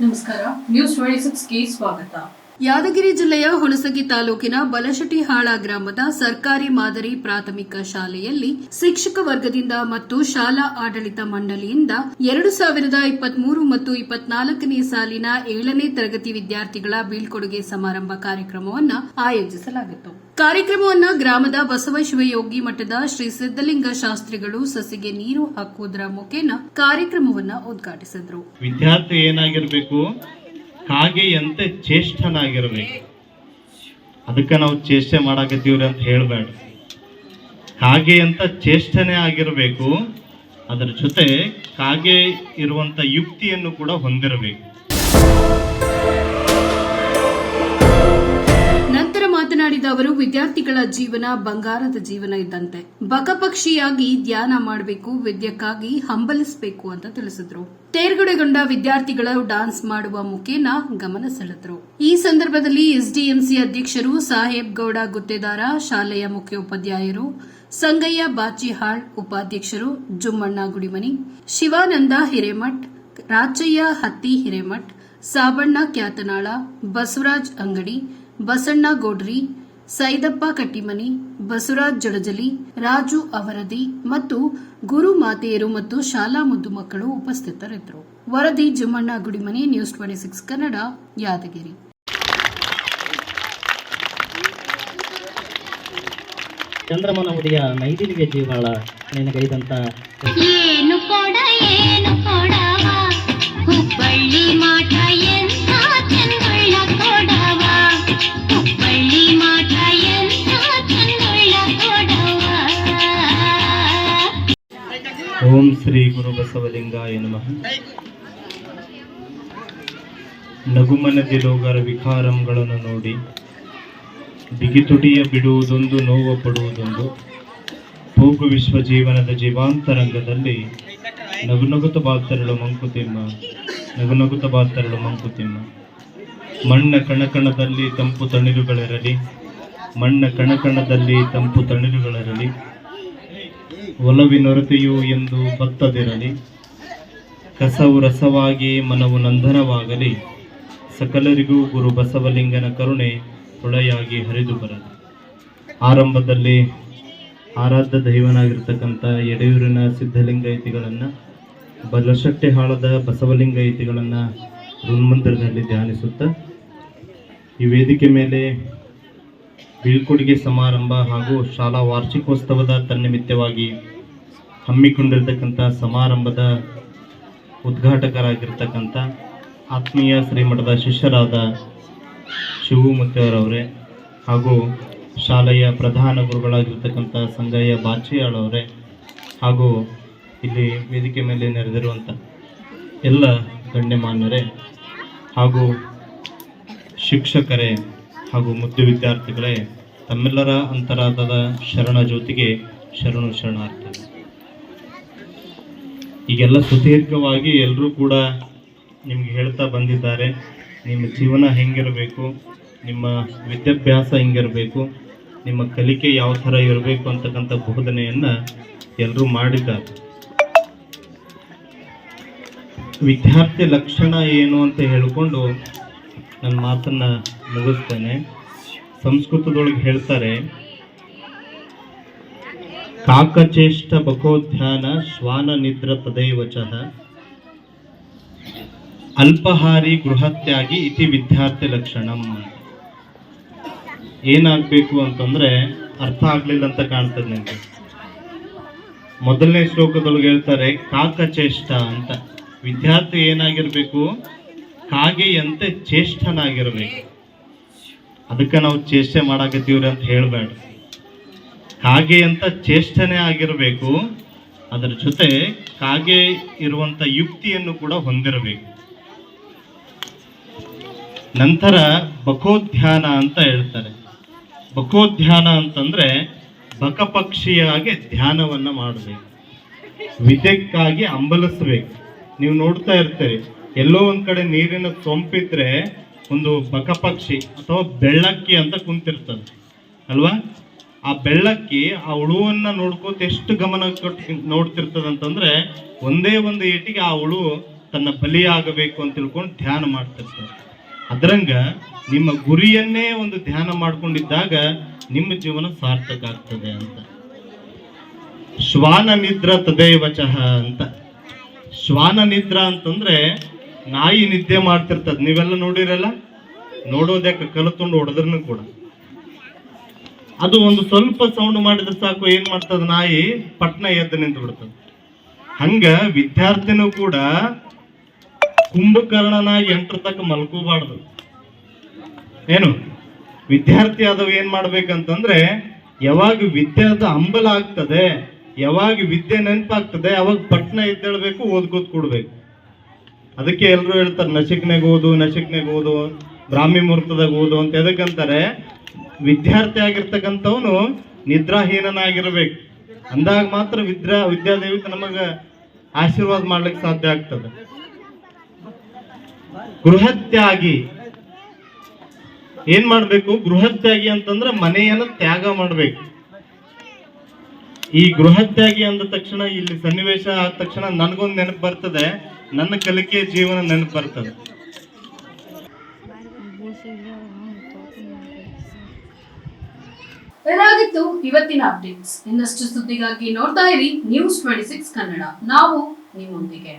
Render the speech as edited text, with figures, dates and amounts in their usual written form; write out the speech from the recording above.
ನಮಸ್ಕಾರ. ನ್ಯೂಸ್ 26ಗೆ ಸ್ವಾಗತ. ಯಾದಗಿರಿ ಜಿಲ್ಲೆಯ ಹುಣಸಗಿ ತಾಲೂಕಿನ ಬಲಶೆಟ್ಟಿಹಾಳ ಗ್ರಾಮದ ಸರ್ಕಾರಿ ಮಾದರಿ ಪ್ರಾಥಮಿಕ ಶಾಲೆಯಲ್ಲಿ ಶಿಕ್ಷಕ ವರ್ಗದಿಂದ ಮತ್ತು ಶಾಲಾ ಆಡಳಿತ ಮಂಡಳಿಯಿಂದ 2023 ಮತ್ತು 24ನೇ ಸಾಲಿನ 7ನೇ ತರಗತಿ ವಿದ್ಯಾರ್ಥಿಗಳ ಬೀಳ್ಕೊಡುಗೆ ಸಮಾರಂಭ ಕಾರ್ಯಕ್ರಮವನ್ನು ಆಯೋಜಿಸಲಾಗಿತ್ತು. ಕಾರ್ಯಕ್ರಮವನ್ನು ಗ್ರಾಮದ ಬಸವ ಶಿವಯೋಗಿ ಮಠದ ಶ್ರೀ ಸಿದ್ದಲಿಂಗ ಶಾಸ್ತ್ರಿಗಳು ಸಸಿಗೆ ನೀರು ಹಾಕುವುದರ ಮುಖೇನ ಕಾರ್ಯಕ್ರಮವನ್ನು ಉದ್ಘಾಟಿಸಿದರು. ವಿದ್ಯಾರ್ಥಿ ಏನಾಗಿರಬೇಕು, ಕಾಗೆಯಂತೆ ಚೇಷ್ಟನಾಗಿರ್ಬೇಕು. ಅದಕ್ಕೆ ನಾವು ಚೇಷ್ಟೆ ಮಾಡಾಕತ್ತೀವ್ರಿ ಅಂತ ಹೇಳಬೇಡ. ಕಾಗೆಯಂತ ಚೇಷ್ಟನೆ ಆಗಿರಬೇಕು. ಅದರ ಜೊತೆ ಕಾಗೆ ಇರುವಂತ ಯುಕ್ತಿಯನ್ನು ಕೂಡ ಹೊಂದಿರಬೇಕು. ನಂತರ ಮಾತನಾಡಿದ ಅವರು, ವಿದ್ಯಾರ್ಥಿಗಳ ಜೀವನ ಬಂಗಾರದ ಜೀವನ ಇದ್ದಂತೆ. ಬಕಪಕ್ಷಿಯಾಗಿ ಧ್ಯಾನ ಮಾಡಬೇಕು, ವಿದ್ಯಕ್ಕಾಗಿ ಹಂಬಲಿಸಬೇಕು ಅಂತ ತಿಳಿಸಿದ್ರು. ತೇರ್ಗಡೆಗೊಂಡ ವಿದ್ಯಾರ್ಥಿಗಳು ಡಾನ್ಸ್ ಮಾಡುವ ಮುಖೇನ ಗಮನ ಸೆಳೆದರು. ಈ ಸಂದರ್ಭದಲ್ಲಿ ಎಸ್ಡಿಎಂಸಿ ಅಧ್ಯಕ್ಷರು ಸಾಹೇಬ್ ಗೌಡ ಗುತ್ತೇದಾರ, ಶಾಲೆಯ ಮುಖ್ಯೋಪಾಧ್ಯಾಯರು ಸಂಗಯ್ಯ ಬಾಚಿಹಾಳ್, ಉಪಾಧ್ಯಕ್ಷರು ಜುಮ್ಮಣ್ಣ ಗುಡಿಮನಿ, ಶಿವಾನಂದ ಹಿರೇಮಠ್, ರಾಚಯ್ಯ ಹತ್ತಿ ಹಿರೇಮಠ್, ಸಾಬಣ್ಣ ಕ್ಯಾತನಾಳ, ಬಸವರಾಜ್ ಅಂಗಡಿ, ಬಸಣ್ಣ ಗೋಡ್ರಿ, ಸೈದಪ್ಪ ಕಟ್ಟಿಮನಿ, ಬಸವರಾಜ್ ಜಡಜಲಿ, ರಾಜು ಅವರದಿ ಮತ್ತು ಗುರು ಮಾತೆಯರು ಮತ್ತು ಶಾಲಾ ಮುದ್ದು ಮಕ್ಕಳು ಉಪಸ್ಥಿತರಿದ್ದರು. ವರದಿ ಜುಮ್ಮಣ್ಣ ಗುಡಿಮನಿ, ನ್ಯೂಸ್ 26 ಕನ್ನಡ, ಯಾದಗಿರಿ. ಚಂದ್ರಮನ ಉಡಿಯ ನೈದಿಲಿಗೆ ಜೀವಾಳ ನಿನಗೈದಂತ ಏನು ಕೊಡ ಹುಬ್ಬಳ್ಳಿ ಮಾಟ ಎಂತ ಚಂದುಳ್ಳ ಕೊಡವ, ಹುಬ್ಬಳ್ಳಿ ಮಾಟ ಎಂತ ಚಂದುಳ್ಳ ಕೊಡವ. ಓಂ ಶ್ರೀ ಗುರು ಬಸವಲಿಂಗಾಯ ನಮಃ. ನಗುಮನದಿಲೋಗರ ವಿಕಾರಂಗಳನ್ನು ನೋಡಿ ಬಿಗಿತುಡಿಯ ಬಿಡುವುದೊಂದು, ನೋವು ಪಡುವುದೊಂದು. ಹೋಗು ವಿಶ್ವ ಜೀವನದ ಜೀವಾಂತರಂಗದಲ್ಲಿ ನಗುನಗುತ ಬಾತರಳು ಮಂಕುತಿಮ್ಮ, ನಗುನಗುತ ಬಾತರಳು ಮಂಕುತಿಮ್ಮ. ಮಣ್ಣ ಕಣಕಣದಲ್ಲಿ ತಂಪು ತಣಿರುಗಳಿರಲಿ, ಮಣ್ಣ ಕಣಕಣದಲ್ಲಿ ತಂಪು ತಣಿರುಗಳಿರಲಿ. ಒಲವಿನೊರತೆಯು ಎಂದು ಬತ್ತದಿರಲಿ, ಕಸವು ರಸವಾಗಿ ಮನವು ನಂದನವಾಗಲಿ. ಸಕಲರಿಗೂ ಗುರು ಬಸವಲಿಂಗನ ಕರುಣೆ ಹೊಳೆಯಾಗಿ ಹರಿದು ಬರಲಿ. ಆರಂಭದಲ್ಲಿ ಆರಾಧ್ಯ ದೈವನಾಗಿರ್ತಕ್ಕಂಥ ಯಡೆಯೂರಿನ ಸಿದ್ಧಲಿಂಗಾಯತಿಗಳನ್ನು, ಬಲಶೆಟ್ಟಿಹಾಳದ ಬಸವಲಿಂಗಾಯತಿಗಳನ್ನು ಋನ್ಮಂದಿರದಲ್ಲಿ ಧ್ಯಾನಿಸುತ್ತಾ ಈ ವೇದಿಕೆ ಮೇಲೆ ಬೀಳ್ಕೊಡುಗೆ ಸಮಾರಂಭ ಹಾಗೂ ಶಾಲಾ ವಾರ್ಷಿಕೋತ್ಸವದ ತನ್ನಿಮಿತ್ತವಾಗಿ ಹಮ್ಮಿಕೊಂಡಿರ್ತಕ್ಕಂಥ ಸಮಾರಂಭದ ಉದ್ಘಾಟಕರಾಗಿರ್ತಕ್ಕಂಥ ಆತ್ಮೀಯ ಶ್ರೀಮಠದ ಶಿಷ್ಯರಾದ ಶಿವಮೂರ್ತಿಯವರವರೇ ಹಾಗೂ ಶಾಲೆಯ ಪ್ರಧಾನ ಗುರುಗಳಾಗಿರ್ತಕ್ಕಂಥ ಸಂಗಯ್ಯ ಬಾಚಿಯಾಳವರೇ ಹಾಗೂ ಇಲ್ಲಿ ವೇದಿಕೆ ಮೇಲೆ ನೆರೆದಿರುವಂಥ ಎಲ್ಲ ಗಣ್ಯಮಾನ್ಯರೇ ಹಾಗೂ ಶಿಕ್ಷಕರೇ ಹಾಗೂ ಮುದ್ದು ವಿದ್ಯಾರ್ಥಿಗಳೇ, ತಮ್ಮೆಲ್ಲರ ಅಂತರಾಳದ ಶರಣ ಜ್ಯೋತಿಗೆ ಶರಣು ಶರಣಾರ್ಥಿ. ಈಗೆಲ್ಲ ಸುದೀರ್ಘವಾಗಿ ಎಲ್ಲರೂ ಕೂಡ ನಿಮ್ಗೆ ಹೇಳ್ತಾ ಬಂದಿದ್ದಾರೆ, ನಿಮ್ಮ ಜೀವನ ಹೆಂಗಿರಬೇಕು, ನಿಮ್ಮ ವಿದ್ಯಾಭ್ಯಾಸ ಹೆಂಗಿರಬೇಕು, ನಿಮ್ಮ ಕಲಿಕೆ ಯಾವ ಥರ ಇರಬೇಕು ಅಂತಕ್ಕಂಥ ಬೋಧನೆಯನ್ನು ಎಲ್ಲರೂ ಮಾಡಿದ್ದಾರೆ. ವಿದ್ಯಾರ್ಥಿ ಲಕ್ಷಣ ಏನು ಅಂತ ಹೇಳಿಕೊಂಡು ನನ್ನ ಮಾತನ್ನು ಮುಗಿಸ್ತೇನೆ. ಸಂಸ್ಕೃತದೊಳಗೆ ಹೇಳ್ತಾರೆ, ಕಾಕಚೇಷ್ಟ ಬಕೋಧ್ಯಾನ ಶ್ವಾನ ನಿದ್ರ ತದೈವಚಃ ಅಲ್ಪಹಾರಿ ಗೃಹತ್ಯಾಗಿ ಇತಿ ವಿದ್ಯಾರ್ಥಿ ಲಕ್ಷಣಂ. ಏನಾಗಬೇಕು ಅಂತಂದ್ರೆ ಅರ್ಥ ಆಗ್ಲಿಲ್ಲ ಅಂತ ಕಾಣ್ತದೆ ನನಗೆ. ಮೊದಲನೇ ಶ್ಲೋಕದೊಳಗೆ ಹೇಳ್ತಾರೆ ಕಾಕಚೇಷ್ಟ ಅಂತ. ವಿದ್ಯಾರ್ಥಿ ಏನಾಗಿರ್ಬೇಕು, ಕಾಗೆಯಂತೆ ಚೇಷ್ಟನಾಗಿರ್ಬೇಕು. ಅದಕ್ಕೆ ನಾವು ಚೇಷ್ಟೆ ಮಾಡಾಕತ್ತೀವ್ರಿ ಅಂತ ಹೇಳಬೇಡ. ಕಾಗೆಯಂತ ಚೇಷ್ಟನೆ ಆಗಿರಬೇಕು. ಅದರ ಜೊತೆ ಕಾಗೆ ಇರುವಂತ ಯುಕ್ತಿಯನ್ನು ಕೂಡ ಹೊಂದಿರಬೇಕು. ನಂತರ ಬಕೋಧ್ಯಾನ ಅಂತ ಹೇಳ್ತಾರೆ. ಬಕೋಧ್ಯಾನ ಅಂತಂದ್ರೆ ಬಕಪಕ್ಷಿಯಾಗಿ ಧ್ಯಾನವನ್ನ ಮಾಡಬೇಕು, ವಿದ್ಯಕ್ಕಾಗಿ ಹಂಬಲಿಸ್ಬೇಕು. ನೀವು ನೋಡ್ತಾ ಇರ್ತೀರಿ, ಎಲ್ಲೋ ಒಂದ್ ಕಡೆ ನೀರಿನ ಸೊಂಪಿದ್ರೆ ಒಂದು ಬಕಪಕ್ಷಿ ಅಥವಾ ಬೆಳ್ಳಕ್ಕಿ ಅಂತ ಕುಂತಿರ್ತದೆ ಅಲ್ವಾ. ಆ ಬೆಳ್ಳಕ್ಕಿ ಆ ಹುಳುವನ್ನ ನೋಡ್ಕೋತ ಎಷ್ಟು ಗಮನ ಕೊಟ್ಟು ನೋಡ್ತಿರ್ತದಂತಂದ್ರೆ ಒಂದೇ ಒಂದು ಏಟಿಗೆ ಆ ಹುಳು ತನ್ನ ಬಲಿಯಾಗಬೇಕು ಅಂತ ತಿಳ್ಕೊಂಡು ಧ್ಯಾನ ಮಾಡ್ತಿರ್ತಾರೆ. ಅದರಂಗ ನಿಮ್ಮ ಗುರಿಯನ್ನೇ ಒಂದು ಧ್ಯಾನ ಮಾಡ್ಕೊಂಡಿದ್ದಾಗ ನಿಮ್ಮ ಜೀವನ ಸಾರ್ಥಕ ಆಗ್ತದೆ ಅಂತ. ಶ್ವಾನ ನಿದ್ರ ತದೇವಚಃ ಅಂತ. ಶ್ವಾನ ನಿದ್ರ ಅಂತಂದ್ರೆ ನಾಯಿ ನಿದ್ದೆ ಮಾಡ್ತಿರ್ತದ. ನೀವೆಲ್ಲ ನೋಡಿರಲ್ಲ, ನೋಡೋದ್ಯಾಕೆ ಕಲಿತುಕೊಂಡು ಹೊಡೆದ್ರೂ ಕೂಡ ಅದು ಒಂದು ಸ್ವಲ್ಪ ಸೌಂಡ್ ಮಾಡಿದ್ರೆ ಸಾಕು, ಏನ್ ಮಾಡ್ತದ ನಾಯಿ ಪಟ್ನ ಎದ್ದು ನಿಂತು ಬಿಡ್ತದ. ಹಂಗ ವಿದ್ಯಾರ್ಥಿನೂ ಕೂಡ ಕುಂಭಕರ್ಣನಾಗಿ ಎಂಟ್ರ ತಕ್ಕ ಮಲ್ಕೋಬಾರ್ದು. ಏನು ವಿದ್ಯಾರ್ಥಿ ಆದವ್ ಏನ್ ಮಾಡ್ಬೇಕಂತಂದ್ರೆ ಯಾವಾಗ ವಿದ್ಯಾದ ಹಂಬಲ ಆಗ್ತದೆ, ಯಾವಾಗ ವಿದ್ಯೆ ನೆನಪಾಗ್ತದೆ, ಅವಾಗ ಪಟ್ನ ಎದ್ದೇಳ್ಬೇಕು, ಓದ್ಕೋತ್ ಕೊಡ್ಬೇಕು. ಅದಕ್ಕೆ ಎಲ್ರು ಹೇಳ್ತಾರೆ ನಶಿಕ್ನಾಗ ಓದು, ಬ್ರಾಹ್ಮಿ ಮುಹೂರ್ತದಾಗ ಓದು ಅಂತ. ಎದಕ್ಕಂತಾರೆ, ವಿದ್ಯಾರ್ಥಿ ಆಗಿರ್ತಕ್ಕಂಥವನು ನಿದ್ರಾಹೀನನಾಗಿರ್ಬೇಕು. ಅಂದಾಗ ಮಾತ್ರ ವಿದ್ಯಾದೇವಿ ನಮಗ ಆಶೀರ್ವಾದ ಮಾಡ್ಲಿಕ್ಕೆ ಸಾಧ್ಯ ಆಗ್ತದೆ. ಗೃಹತ್ಯಾಗಿ ಏನ್ ಮಾಡ್ಬೇಕು? ಗೃಹತ್ಯಾಗಿ ಅಂತಂದ್ರೆ ಮನೆಯನ್ನ ತ್ಯಾಗ ಮಾಡ್ಬೇಕು. ಈ ಗೃಹತ್ಯಾಗಿ ಅಂದ ತಕ್ಷಣ ಇಲ್ಲಿ ಸನ್ನಿವೇಶ ಆದ ತಕ್ಷಣ ನನ್ಗೊಂದು ನೆನಪು ಬರ್ತದೆ, ನನ್ನ ಕಲಿಕೆ ಜೀವನ ನೆನಪು ಬರ್ತದೆ. ಇದಾಗಿತ್ತು ಇವತ್ತಿನ ಅಪ್ಡೇಟ್ಸ್. ಇನ್ನಷ್ಟು ಸುದ್ದಿಗಾಗಿ ನೋಡ್ತಾ ಇರಿ News 26 ಕನ್ನಡ. ನಾವು ನಿಮ್ಮೊಂದಿಗೆ.